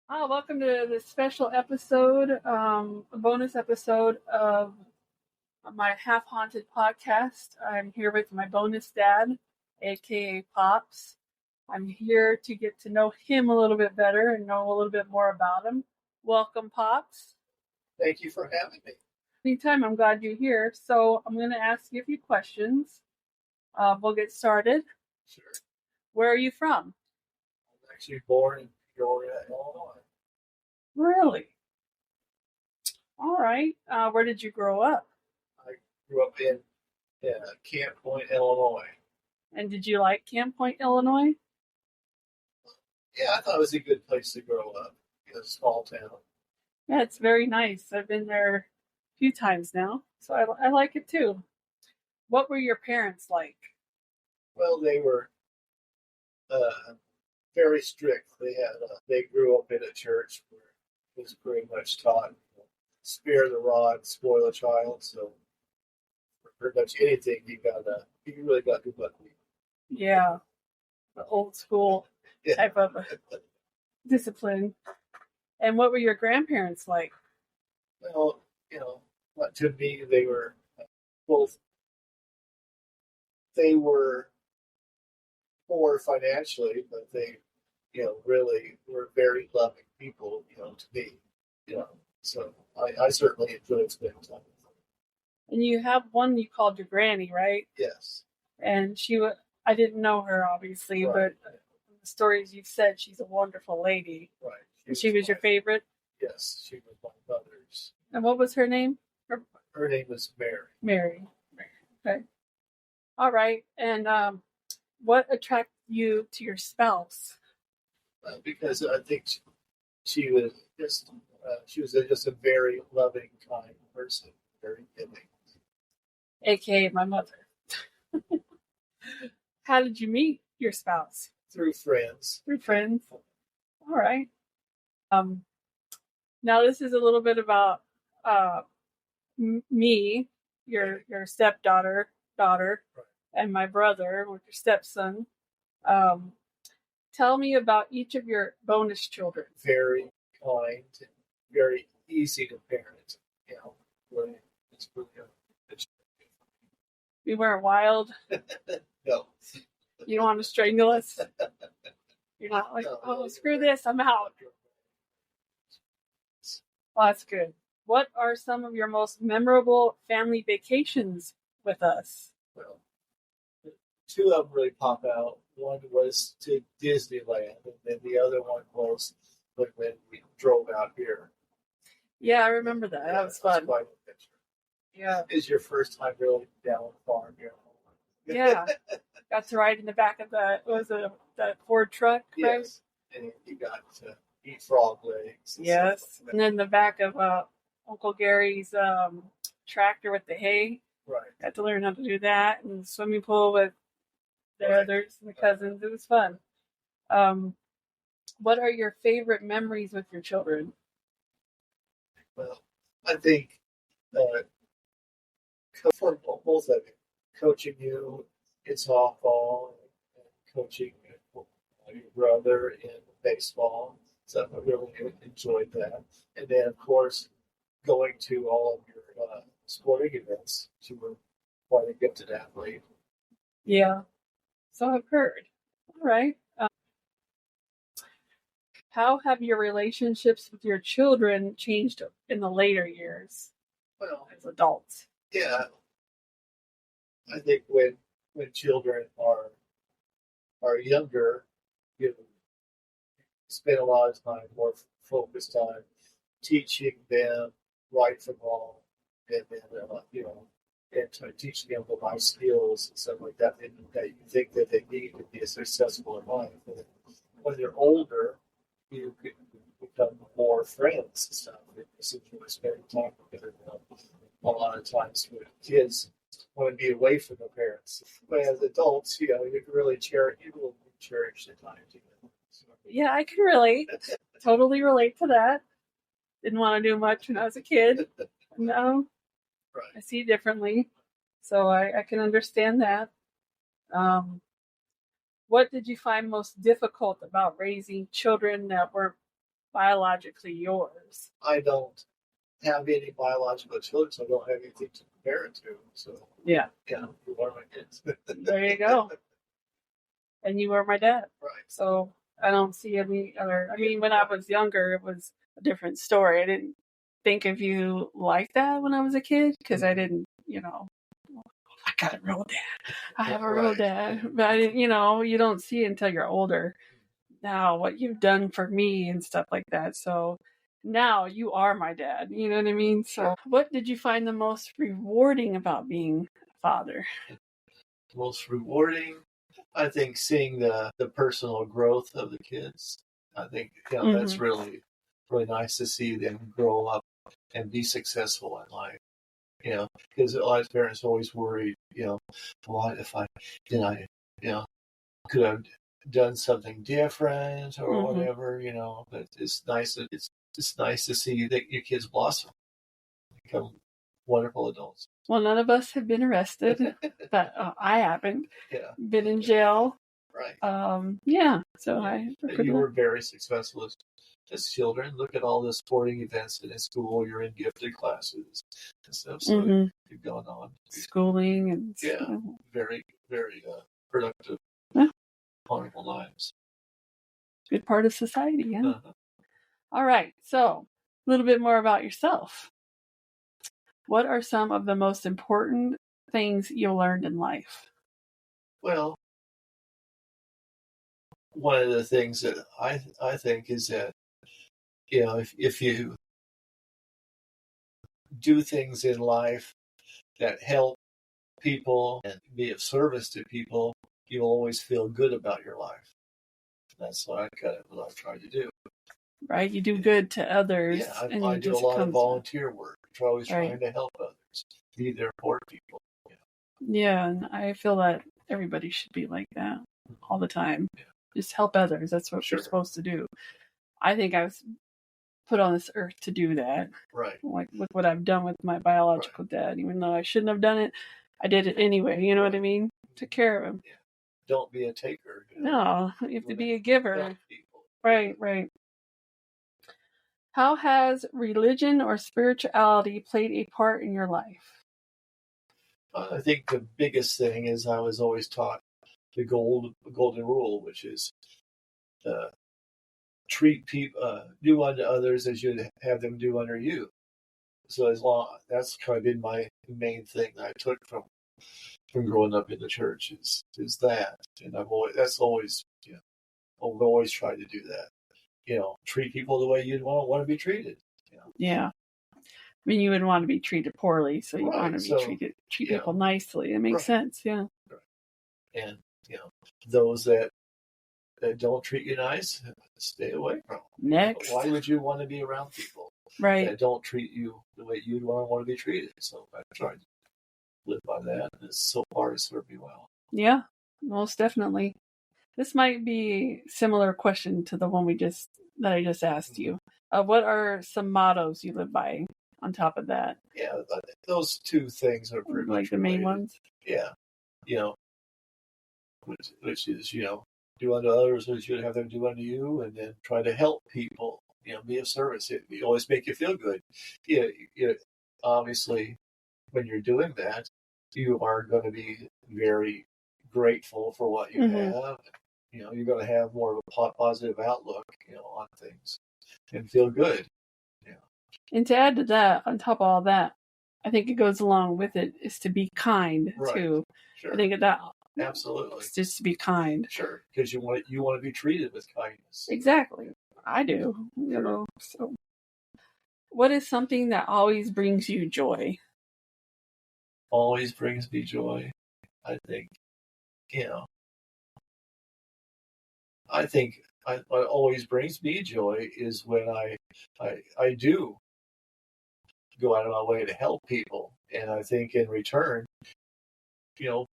Welcome to this special episode, a bonus episode of my Half Haunted podcast. I'm here with my bonus dad, aka Pops. I'm here to get to know him a little bit better and know a little bit more about him. Welcome, Pops. Thank you for having me. Anytime, I'm glad you're here. So I'm going to ask you a few questions. We'll get started. Sure. Where are you from? I'm actually born in Peoria, Illinois. Really? All right. Where did you grow up? I grew up in Camp Point, Illinois. And did you like Camp Point, Illinois? Yeah, I thought it was a good place to grow up. It's a small town. Yeah, it's very nice. I've been there a few times now, so I like it too. What were your parents like? Well, they were very strict. They grew up in a church where it was pretty much taught, spare the rod, spoil the child. So for pretty much anything, you really got to buck. Yeah, the old school Yeah. type of discipline. And what were your grandparents like? Well, to me, they were both. They were poor financially, but they, really were very loving people, to me, So I certainly enjoyed spending time with them. And you have one you called your granny, right? Yes. And I didn't know her obviously, Right. but the stories you've said, she's a wonderful lady. Right. She was your favorite? Yes, she was my mother's. And what was her name? Her name was Mary. Mary. Okay. All right. And what attracted you to your spouse? Because I think she was just a very loving, kind person, very giving. AKA my mother. How did you meet your spouse? Through friends. Through friends. All right. Now this is a little bit about me, your stepdaughter, right, and my brother, with your stepson. Tell me about each of your bonus children. Very kind and very easy to parent. It's really We weren't wild. No. You don't want to strangle us. You're not like, oh, screw this, I'm out. Well, that's good. What are some of your most memorable family vacations with us? Well, two of them really pop out. One was to Disneyland, and then the other one was when we drove out here. Yeah, I remember that. Yeah, that was fun. Quite a picture. Yeah. It was your first time really down the farm here. Yeah. Got to ride in the back of that Ford truck, right? Yes. And you got to eat frog legs. Yes. And then the back of Uncle Gary's tractor with the hay. Right. Got to learn how to do that. And the swimming pool with the others and the cousins. It was fun. What are your favorite memories with your children? Well, I think for both of you, coaching you in softball and coaching your brother in baseball. So I really enjoyed that. And then, of course, going to all of your sporting events. You were quite a gifted athlete. Yeah. So I've heard. All right. How have your relationships with your children changed in the later years? Well, as adults. Yeah. I think when children are younger, you spend a lot of time, more focused on teaching them right from wrong, and then and teaching them the life skills and stuff like that that you think that they need to be successful in life. And when they're older, you become more friends and stuff. Just enjoy spending time together. A lot of times with kids want to be away from their parents. But as adults, you can really cherish the time together. Yeah, I can relate. Totally relate to that. Didn't want to do much when I was a kid. No. Right. I see differently. So I can understand that. What did you find most difficult about raising children that were biologically yours. I don't have any biological children, so I don't have anything to compare it to. So Yeah. yeah, you're one of my kids. There you go. And you are my dad. Right. So I don't see any other. I mean, when I was younger, it was a different story. I didn't think of you like that when I was a kid because I didn't, I got a real dad. I have a real dad. But I didn't, you don't see it until you're older. Now, what you've done for me and stuff like that. So now you are my dad. You know what I mean? So what did you find the most rewarding about being a father? Most rewarding, I think, seeing the personal growth of the kids. I think that's really, really nice to see them grow up and be successful in life. Because a lot of parents always worry, what if I could have done something different or whatever, but it's nice to see that your kids blossom, become wonderful adults. Well, none of us have been arrested, but I haven't. Yeah. Been in jail. Right. Yeah. So you were very successful as children. Look at all the sporting events in school. You're in gifted classes and stuff. So you've gone on. Schooling and very, very productive, wonderful lives. Good part of society, yeah. All right. So a little bit more about yourself. What are some of the most important things you learned in life? Well, one of the things that I think is that, if you do things in life that help people and be of service to people, you'll always feel good about your life. That's what I try to do. Right, you do good to others. Yeah, and I do a lot of volunteer work. I'm always trying to help others, be there for people. Yeah, and I feel that everybody should be like that all the time. Yeah. Just help others. That's what we're supposed to do. I think I was put on this earth to do that. Right. Like with what I've done with my biological dad, even though I shouldn't have done it, I did it anyway. You know what I mean? Took care of him. Yeah. Don't be a taker. No, you have to be a giver. Right. How has religion or spirituality played a part in your life? I think the biggest thing is I was always taught the golden rule, which is treat people, do unto others as you'd have them do unto you. So that's kind of been my main thing that I took from growing up in the church is that, and I've always tried to do that. Treat people the way you'd want to be treated. Yeah. I mean, you wouldn't want to be treated poorly, so you want to be treat people nicely. It makes sense, yeah. Right. And those that don't treat you nice, stay away from them. Next. Why would you want to be around people that don't treat you the way you'd want to be treated? So I tried to live by that, and so far it's served me well. Yeah, most definitely. This might be a similar question to the one that I just asked you. What are some mottos you live by on top of that? Yeah, those two things are pretty much the main ones. Yeah, which is do unto others as you'd have them do unto you, and then try to help people. Be of service. It always make you feel good. Obviously, when you're doing that, you are going to be very grateful for what you have. You're going to have more of a positive outlook, on things, and feel good. And to add to that, on top of all that, I think it goes along with it is to be kind too. Sure. I think that absolutely just to be kind. Sure, because you want to be treated with kindness. Exactly, I do. So, what is something that always brings you joy? Always brings me joy. I think, what always brings me joy is when I do go out of my way to help people, and I think in return,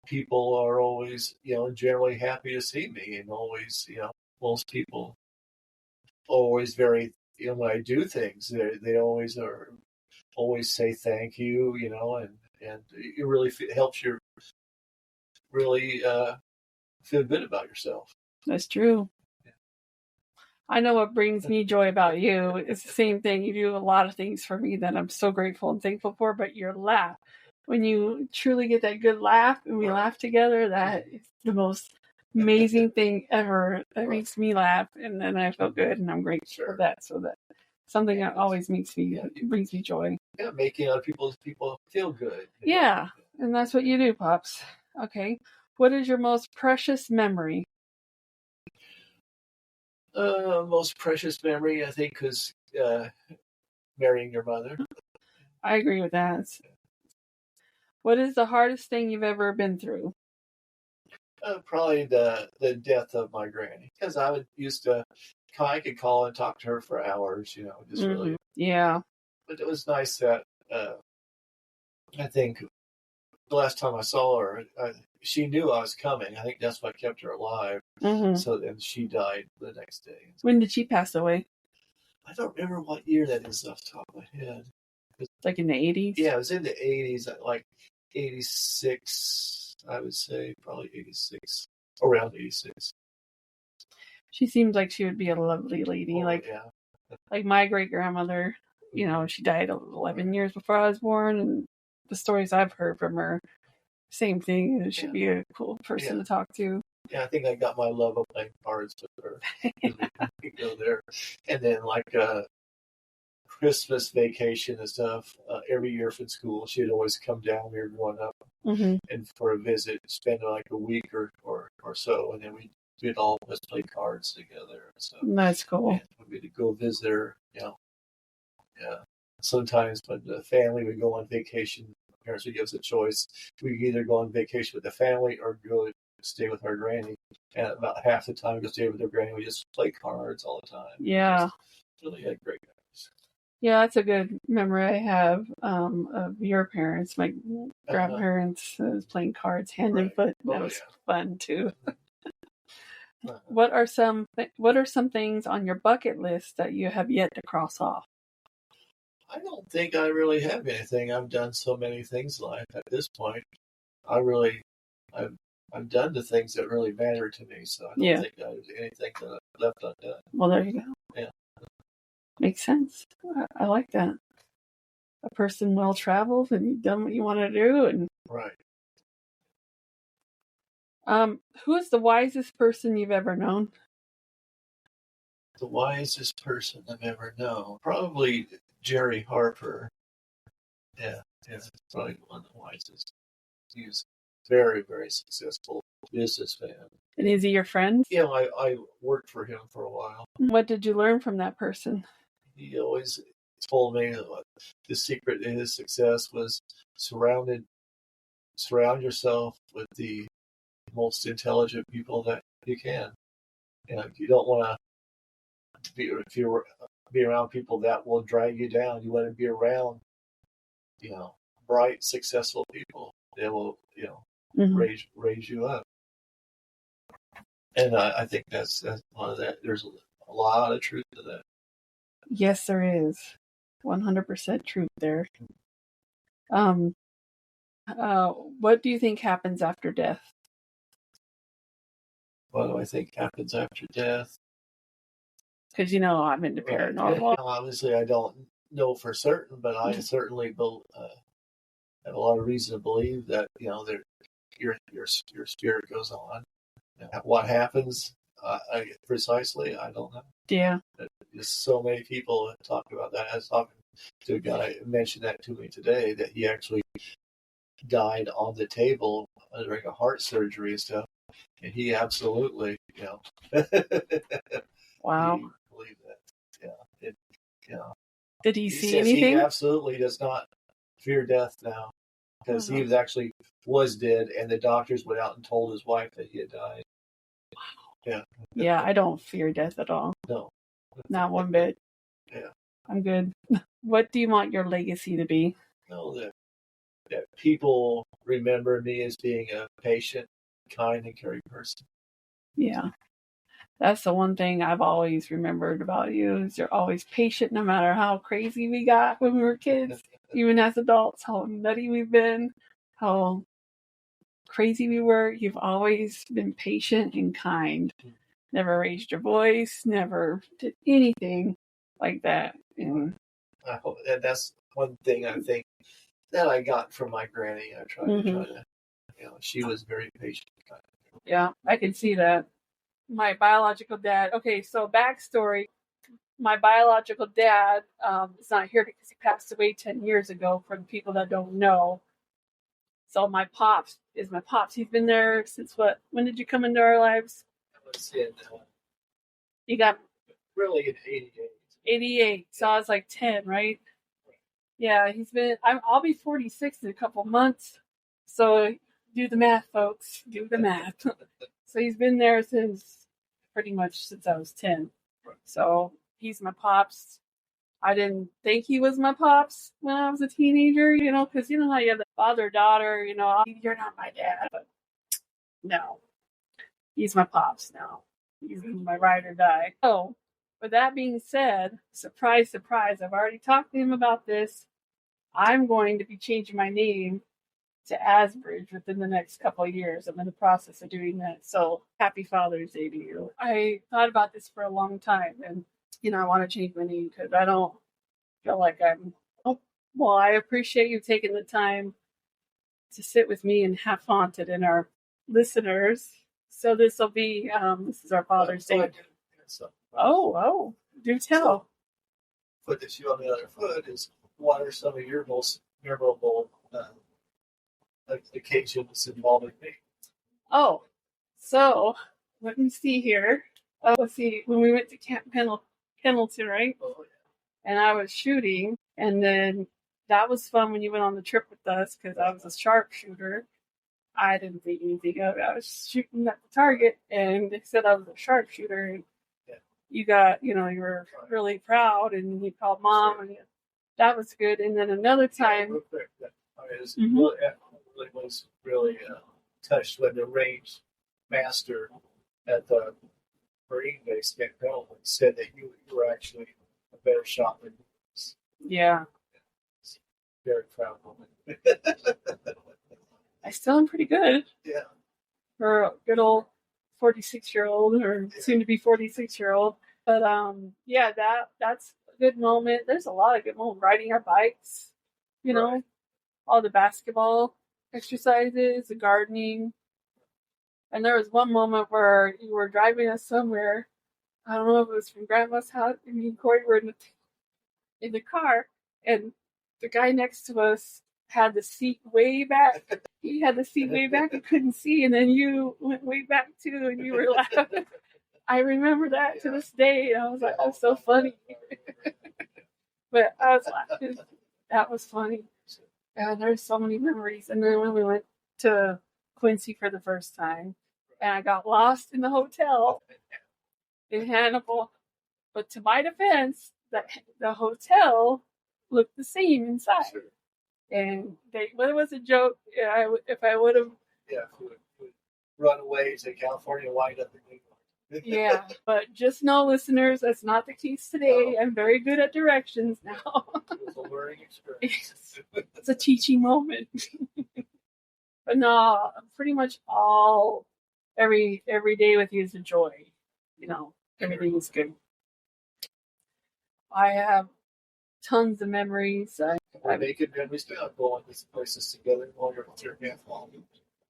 people are always, generally happy to see me, and always, most people are always very, when I do things, they always say thank you, and it really helps you really feel good about yourself. That's true. I know what brings me joy about you. It's the same thing. You do a lot of things for me that I'm so grateful and thankful for, but your laugh, when you truly get that good laugh and we laugh together, that is the most amazing thing ever. That makes me laugh, and then I feel good, and I'm grateful for that. So that something that always brings me joy. Yeah, making other people feel good. Yeah, and that's what you do, Pops. Okay. What is your most precious memory? Most precious memory, I think, was marrying your mother. I agree with that. What is the hardest thing you've ever been through? Probably the death of my granny, because I could call and talk to her for hours, just really. Yeah. But it was nice that I think the last time I saw her, she knew I was coming. I think that's what kept her alive. Mm-hmm. So then she died the next day. When did she pass away? I don't remember what year that is off the top of my head. Like in the 80s? Yeah, it was in the 80s, like 86, I would say, probably 86, around 86. She seems like she would be a lovely lady. Yeah. Like my great-grandmother, she died 11 years before I was born, and the stories I've heard from her, same thing. It should be a cool person to talk to. Yeah, I think I got my love of playing cards with her. We go there. And then like Christmas vacation and stuff, every year from school, she'd always come down. We were growing up and for a visit, spend like a week or so, and then we'd all play cards together. So that's cool. We'd go visit her, Yeah. Sometimes when the family would go on vacation, parents would give us a choice. We could either go on vacation with the family or go stay with our granny. And about half the time we go stay with our granny, we just play cards all the time. Yeah. Really had great times. Yeah, that's a good memory I have of your parents. My grandparents was playing cards hand and foot. That was fun too. What are some things on your bucket list that you have yet to cross off? I don't think I really have anything. I've done so many things in life at this point. I've done the things that really matter to me, so I don't think there's anything that I've left undone. Well, there you go. Yeah. Makes sense. I like that. A person well traveled and you've done what you want to do, and right. Who is the wisest person you've ever known? The wisest person I've ever known, probably Jerry Harper. Yeah, that's probably one of the wisest. He's very, very successful businessman. And is he your friend? Yeah, I worked for him for a while. What did you learn from that person? He always told me that the secret to his success was surround yourself with the most intelligent people that you can. You don't want to be around people that will drag you down. You want to be around, bright, successful people. They will, raise you up. And I think that's one of that. There's a lot of truth to that. Yes, there is. 100% truth there. What do you think happens after death? What do I think happens after death? Because I'm into paranormal. Obviously, I don't know for certain, but I certainly have a lot of reason to believe that your spirit goes on. What happens precisely, I don't know. Yeah. Just so many people have talked about that. I was talking to a guy who mentioned that to me today, that he actually died on the table during a heart surgery and stuff. And he absolutely, wow. He believed that. Yeah. Did he see anything? He absolutely does not fear death now, because he was dead, and the doctors went out and told his wife that he had died. Wow. Yeah. Yeah, I don't fear death at all. No. Not one bit. Yeah. I'm good. What do you want your legacy to be? That people remember me as being a patient, kind, and caring person. Yeah. That's the one thing I've always remembered about you, is you're always patient no matter how crazy we got when we were kids. Even as adults, how nutty we've been, how crazy we were. You've always been patient and kind. Never raised your voice, never did anything like that. And I hope that's one thing I think that I got from my granny. I tried to, she was very patient. Yeah, I can see that. My biological dad. Okay, so backstory. My biological dad is not here because he passed away 10 years ago, for the people that don't know. So my pops is my pops. He's been there since what? When did you come into our lives? I was in, You got really in 88. 88. So I was like 10, right? Yeah, he's been. I'll be 46 in a couple months. So do the math, folks. Do the math. So he's been there pretty much since I was 10. So he's my pops. I didn't think he was my pops when I was a teenager, because you know how you have the father-daughter, you're not my dad. But no, he's my pops now. He's my ride or die. So, with that being said, surprise, surprise, I've already talked to him about this. I'm going to be changing my name to Asbridge within the next couple of years. I'm in the process of doing that. So, happy Father's Day to you. I thought about this for a long time, and I want to change my name because I don't feel like I'm. Oh, well, I appreciate you taking the time to sit with me and have haunted and our listeners. So this will be. This is our Father's Day. Oh, do tell. Put the shoe on the other foot is what are some of your most memorable occasions involving me? Oh, so let me see here. Let's see. When we went to Camp Pendleton, right? Oh, yeah. And I was shooting, and then that was fun when you went on the trip with us because I was a sharpshooter. I didn't think anything of it. I was shooting at the target, and they said I was a sharpshooter. And you got, you were really proud, and you called Mom, and that was good. And then another time, real quick, I was really touched when the range master at the Marine base, Camp Pendleton, said that you were actually a better shot than he was. Yeah. Very proud moment. I still am pretty good. Yeah. For a good old 46-year-old or soon to be 46-year-old. But yeah, that's a good moment. There's a lot of good moments. Riding our bikes, Right. all the basketball exercises, the gardening. And there was one moment where you were driving us somewhere. I don't know if it was from Grandma's house, and me and Corey were in the car, and the guy next to us had the seat way back. He had the seat way back and couldn't see, and then you went way back too, and you were laughing. I remember that to this day, and I was like, "That's so funny." But I was laughing. That was funny. And there's so many memories. And then when we went to Quincy for the first time, and I got lost in the hotel in Hannibal. But to my defense, the hotel looked the same inside. Sure. And it was a joke. If I would have... Yeah, would run away to California and wind up in New York. Yeah, but just know, listeners, that's not the case today. I'm very good at directions now. It was a learning experience. It's a teaching moment. But no, pretty much every day with you is a joy. Everything is good. I have tons of memories. We're making memories now, going to places together while you're with your family.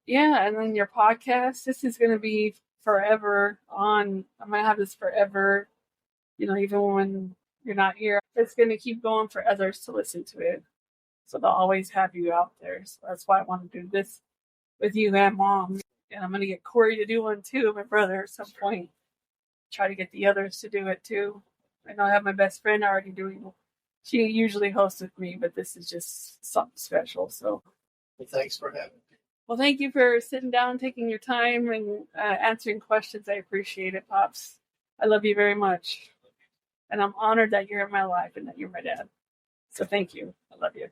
Yeah, and then your podcast. This is going to be forever on. I'm going to have this forever. Even when you're not here, it's going to keep going for others to listen to it. So they'll always have you out there. So that's why I want to do this with you and Mom. And I'm going to get Corey to do one too, my brother, at some point. Try to get the others to do it too. I know I have my best friend already doing it. She usually hosts with me, but this is just something special. So, well, thanks for having me. Well, thank you for sitting down, taking your time, and answering questions. I appreciate it, Pops. I love you very much. And I'm honored that you're in my life and that you're my dad. So thank you. I love you.